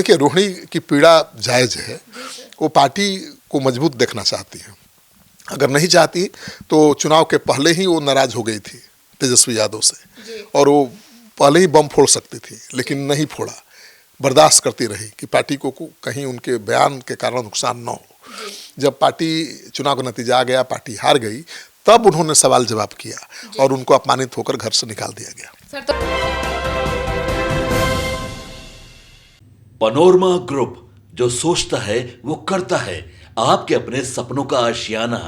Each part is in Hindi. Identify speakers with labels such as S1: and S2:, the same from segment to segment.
S1: देखिए, रोहिणी की पीड़ा जायज़ है। वो पार्टी को मजबूत देखना चाहती है। अगर नहीं चाहती तो चुनाव के पहले ही वो नाराज़ हो गई थी तेजस्वी यादव से, और वो पहले ही बम फोड़ सकती थी, लेकिन नहीं फोड़ा। बर्दाश्त करती रही कि पार्टी को कहीं उनके बयान के कारण नुकसान न हो। जब पार्टी चुनाव का नतीजा आ गया, पार्टी हार गई, तब उन्होंने सवाल जवाब किया और उनको अपमानित होकर घर से निकाल दिया गया।
S2: पनोरमा ग्रुप, जो सोचता है वो करता है। आपके अपने सपनों का आशियाना।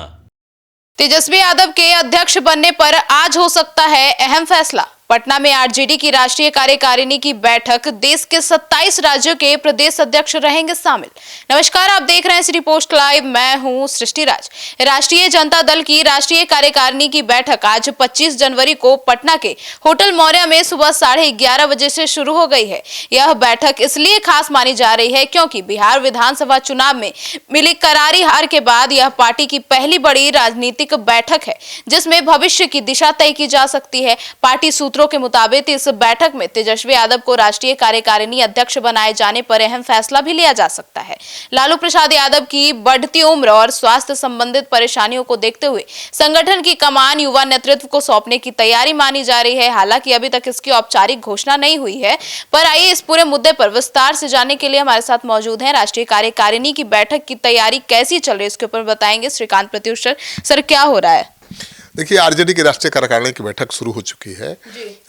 S3: तेजस्वी यादव के अध्यक्ष बनने पर आज हो सकता है अहम फैसला। पटना में आरजेडी की राष्ट्रीय कार्यकारिणी की बैठक, देश के 27 राज्यों के प्रदेश अध्यक्ष रहेंगे शामिल। नमस्कार, आप देख रहे हैं सिटी पोस्ट लाइव, मैं हूं सृष्टि राज। राष्ट्रीय जनता दल की राष्ट्रीय कार्यकारिणी की बैठक आज 25 जनवरी को पटना के होटल मौर्य में सुबह 11:30 बजे से शुरू हो गई है। यह बैठक इसलिए खास मानी जा रही है क्योंकि बिहार विधानसभा चुनाव में मिली करारी हार के बाद यह पार्टी की पहली बड़ी राजनीतिक बैठक है जिसमें भविष्य की दिशा तय की जा सकती है। पार्टी सूत्रों के मुताबिक इस बैठक में तेजस्वी यादव को राष्ट्रीय कार्यकारिणी अध्यक्ष बनाए जाने पर अहम फैसला भी लिया जा सकता है। लालू प्रसाद यादव की बढ़ती उम्र और स्वास्थ्य संबंधित परेशानियों को देखते हुए संगठन की कमान युवा नेतृत्व को सौंपने की तैयारी मानी जा रही है। हालांकि अभी तक इसकी औपचारिक घोषणा नहीं हुई है, पर आइए इस पूरे मुद्दे पर विस्तार से जानने के लिए हमारे साथ मौजूद हैं राष्ट्रीय कार्यकारिणी की बैठक की तैयारी कैसी चल रही है, इसके ऊपर बताएंगे श्रीकांत प्रत्युष सर, क्या हो रहा है?
S1: देखिए, आरजेडी की राष्ट्रीय कार्यकारिणी की बैठक शुरू हो चुकी है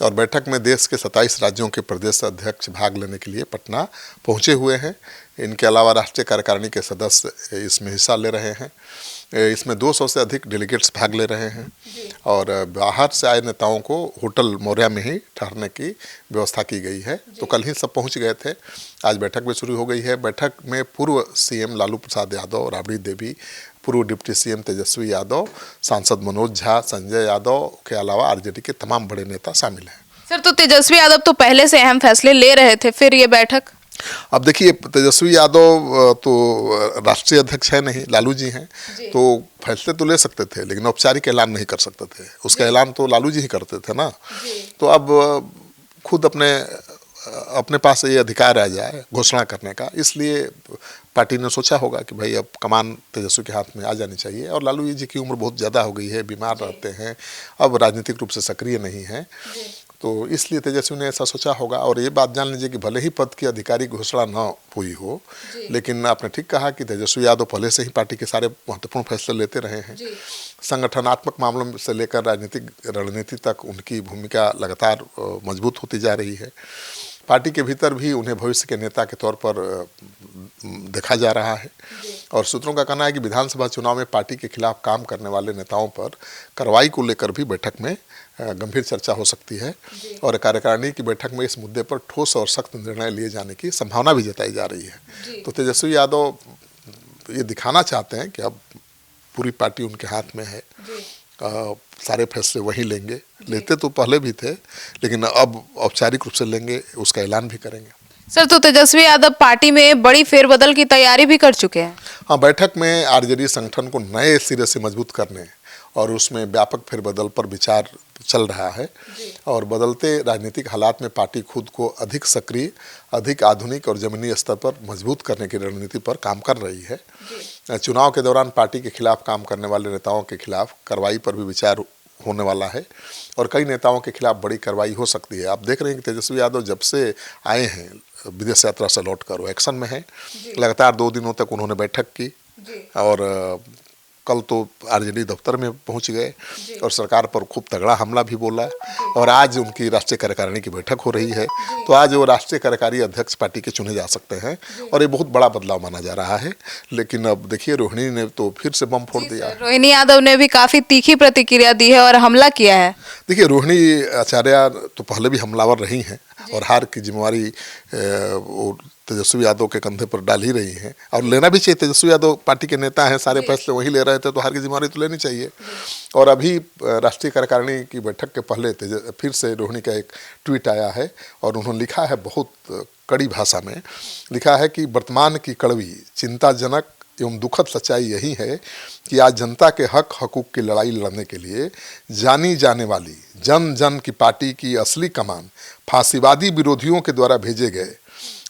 S1: और बैठक में देश के 27 राज्यों के प्रदेश अध्यक्ष भाग लेने के लिए पटना पहुंचे हुए हैं। इनके अलावा राष्ट्रीय कार्यकारिणी के सदस्य इसमें हिस्सा ले रहे हैं। इसमें 200 से अधिक डेलीगेट्स भाग ले रहे हैं और बाहर से आए नेताओं को होटल मौर्या में ही ठहरने की व्यवस्था की गई है। तो कल ही सब पहुंच गए थे, आज बैठक भी शुरू हो गई है। बैठक में पूर्व सीएम लालू प्रसाद यादव, राबड़ी देवी, पूर्व डिप्टी सीएम तेजस्वी यादव, सांसद मनोज झा, संजय यादव के अलावा आरजेडी के तमाम बड़े नेता शामिल हैं।
S3: सर, तो तेजस्वी यादव तो पहले से अहम फैसले ले रहे थे, फिर ये बैठक?
S1: अब देखिए, तेजस्वी यादव तो राष्ट्रीय अध्यक्ष है नहीं, लालू जी हैं, तो फैसले तो ले सकते थे लेकिन औपचारिक ऐलान नहीं कर सकते थे। उसका ऐलान तो लालू जी ही करते थे ना। तो अब खुद अपने पास ये अधिकार आ जाए घोषणा करने का, इसलिए पार्टी ने सोचा होगा कि भाई अब कमान तेजस्वी के हाथ में आ जानी चाहिए। और लालू जी की उम्र बहुत ज़्यादा हो गई है, बीमार रहते हैं, अब राजनीतिक रूप से सक्रिय नहीं है, तो इसलिए तेजस्वी ने ऐसा सोचा होगा। और ये बात जान लीजिए कि भले ही पद की आधिकारिक घोषणा न हुई हो, लेकिन आपने ठीक कहा कि तेजस्वी यादव पहले से ही पार्टी के सारे महत्वपूर्ण फैसले लेते रहे हैं। संगठनात्मक मामलों से लेकर राजनीतिक रणनीति तक उनकी भूमिका लगातार मजबूत होती जा रही है। पार्टी के भीतर भी उन्हें भविष्य के नेता के तौर पर देखा जा रहा है और सूत्रों का कहना है कि विधानसभा चुनाव में पार्टी के खिलाफ काम करने वाले नेताओं पर कार्रवाई को लेकर भी बैठक में गंभीर चर्चा हो सकती है और कार्यकारिणी की बैठक में इस मुद्दे पर ठोस और सख्त निर्णय लिए जाने की संभावना भी जताई जा रही है। तो तेजस्वी यादव ये दिखाना चाहते हैं कि अब पूरी पार्टी उनके हाथ में है, सारे फैसले वही लेंगे। लेते तो पहले भी थे लेकिन अब औपचारिक रूप से लेंगे, उसका ऐलान भी करेंगे।
S3: सर, तो तेजस्वी यादव पार्टी में बड़ी फेरबदल की तैयारी भी कर चुके हैं।
S1: हाँ, बैठक में आरजेडी संगठन को नए सिरे से मजबूत करने और उसमें व्यापक फेरबदल पर विचार चल रहा है और बदलते राजनीतिक हालात में पार्टी खुद को अधिक सक्रिय, अधिक आधुनिक और जमीनी स्तर पर मजबूत करने की रणनीति पर काम कर रही है। चुनाव के दौरान पार्टी के खिलाफ काम करने वाले नेताओं के खिलाफ कार्रवाई पर भी विचार होने वाला है और कई नेताओं के खिलाफ बड़ी कार्रवाई हो सकती है। आप देख रहे हैं कि तेजस्वी यादव जब से आए हैं विदेश यात्रा से लौटकर वो एक्शन में है। लगातार 2 दिनों तक उन्होंने बैठक की और कल तो आरजेडी दफ्तर में पहुंच गए और सरकार पर खूब तगड़ा हमला भी बोला और आज उनकी राष्ट्रीय कार्यकारिणी की बैठक हो रही है। तो आज वो राष्ट्रीय कार्यकारी अध्यक्ष पार्टी के चुने जा सकते हैं और ये बहुत बड़ा बदलाव माना जा रहा है। लेकिन अब देखिए, रोहिणी ने तो फिर से बम फोड़ दिया।
S3: रोहिणी यादव ने भी काफी तीखी प्रतिक्रिया दी है और हमला किया है।
S1: देखिए, रोहिणी आचार्य तो पहले भी हमलावर रही हैं और हार की जिम्मेवारी तेजस्वी यादव के कंधे पर डाल ही रही हैं और लेना भी चाहिए। तेजस्वी यादव पार्टी के नेता हैं, सारे फैसले वही ले रहे थे, तो हार की जिम्मेवारी तो लेनी चाहिए। और अभी राष्ट्रीय कार्यकारिणी की बैठक के पहले फिर से रोहिणी का एक ट्वीट आया है और उन्होंने लिखा है, बहुत कड़ी भाषा में लिखा है कि वर्तमान की कड़वी, चिंताजनक एवं दुखद सच्चाई यही है कि आज जनता के हक हकूक़ की लड़ाई लड़ने के लिए जानी जाने वाली जन जन की पार्टी की असली कमान फांसीवादी विरोधियों के द्वारा भेजे गए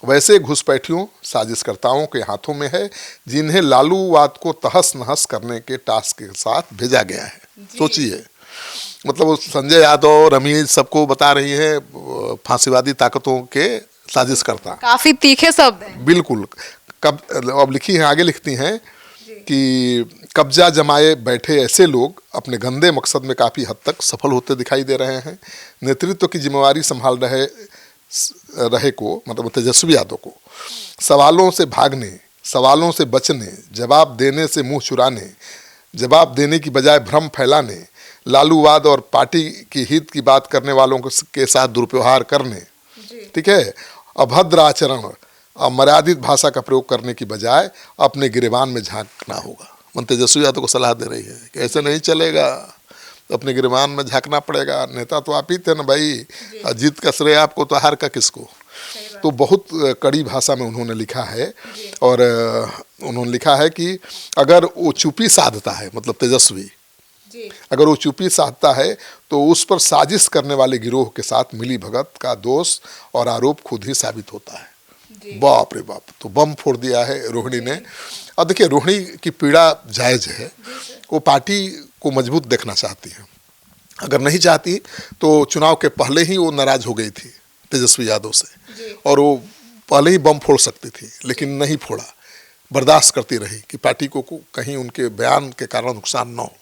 S1: वैसे घुसपैठियों साजिशकर्ताओं के हाथों में है, जिन्हें लालूवाद को तहस नहस करने के टास्क के साथ भेजा गया है। सोचिए, मतलब वो संजय यादव, रमीज सबको बता रही है फांसीवादी ताकतों के साजिशकर्ता।
S3: काफी तीखे शब्द हैं।
S1: बिल्कुल। अब लिखी है, आगे लिखती हैं कि कब्जा जमाए बैठे ऐसे लोग अपने गंदे मकसद में काफ़ी हद तक सफल होते दिखाई दे रहे हैं। नेतृत्व की जिम्मेवारी संभाल रहे को, मतलब तेजस्वी यादव को, सवालों से भागने, सवालों से बचने, जवाब देने से मुंह चुराने, जवाब देने की बजाय भ्रम फैलाने, लालूवाद और पार्टी की हित की बात करने वालों के साथ दुर्व्यवहार करने, ठीक है, अभद्र आचरण, अमर्यादित भाषा का प्रयोग करने की बजाय अपने गिरेबान में झांकना होगा। मन तेजस्वी यादव को सलाह दे रही है कि ऐसे नहीं चलेगा, अपने गिरेबान में झांकना पड़ेगा। नेता तो आप ही थे ना भाई, जीत का श्रेय आपको तो हार का किसको। तो बहुत कड़ी भाषा में उन्होंने लिखा है, और उन्होंने लिखा है कि अगर वो चुप्पी साधता है, मतलब तेजस्वी अगर वो चुप्पी साधता है तो उस पर साजिश करने वाले गिरोह के साथ मिली भगत का दोष और आरोप खुद ही साबित होता है। बाप रे बाप, तो बम फोड़ दिया है रोहिणी ने। अब देखिए, रोहिणी की पीड़ा जायज़ है, वो पार्टी को मजबूत देखना चाहती है। अगर नहीं चाहती तो चुनाव के पहले ही वो नाराज हो गई थी तेजस्वी यादव से, और वो पहले ही बम फोड़ सकती थी, लेकिन नहीं फोड़ा, बर्दाश्त करती रही कि पार्टी को कहीं उनके बयान के कारण नुकसान न हो।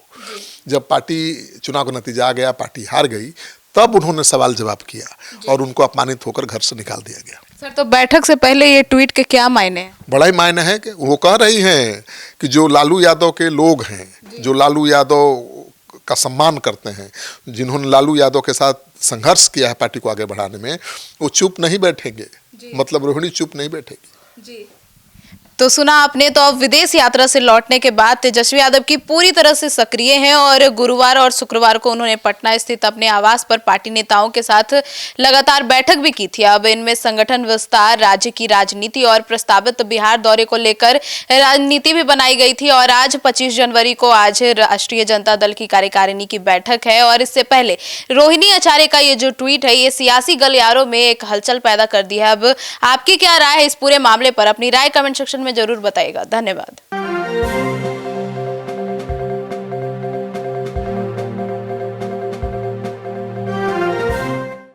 S1: जब पार्टी चुनाव का नतीजा आ गया, पार्टी हार गई, तब उन्होंने सवाल जवाब किया और उनको अपमानित होकर घर से निकाल दिया गया।
S3: सर, तो बैठक से पहले ये ट्वीट के क्या मायने हैं?
S1: बड़ा ही मायने है कि वो कह रही हैं कि जो लालू यादव के लोग हैं, जो लालू यादव का सम्मान करते हैं, जिन्होंने लालू यादव के साथ संघर्ष किया है पार्टी को आगे बढ़ाने में, वो चुप नहीं बैठेंगे। मतलब रोहिणी चुप नहीं बैठेगी।
S3: तो सुना आपने, तो अब विदेश यात्रा से लौटने के बाद तेजस्वी यादव की पूरी तरह से सक्रिय हैं, और गुरुवार और शुक्रवार को उन्होंने पटना स्थित अपने आवास पर पार्टी नेताओं के साथ लगातार बैठक भी की थी। अब इनमें संगठन विस्तार, राज्य की राजनीति और प्रस्तावित बिहार दौरे को लेकर रणनीति भी बनाई गई थी। और आज 25 जनवरी को आज राष्ट्रीय जनता दल की कार्यकारिणी की बैठक है, और इससे पहले रोहिणी आचार्य का ये जो ट्वीट है, ये सियासी गलियारों में एक हलचल पैदा कर दी है। अब आपकी क्या राय है इस पूरे मामले पर? अपनी राय कमेंट सेक्शन में जरूर बताइएगा। धन्यवाद।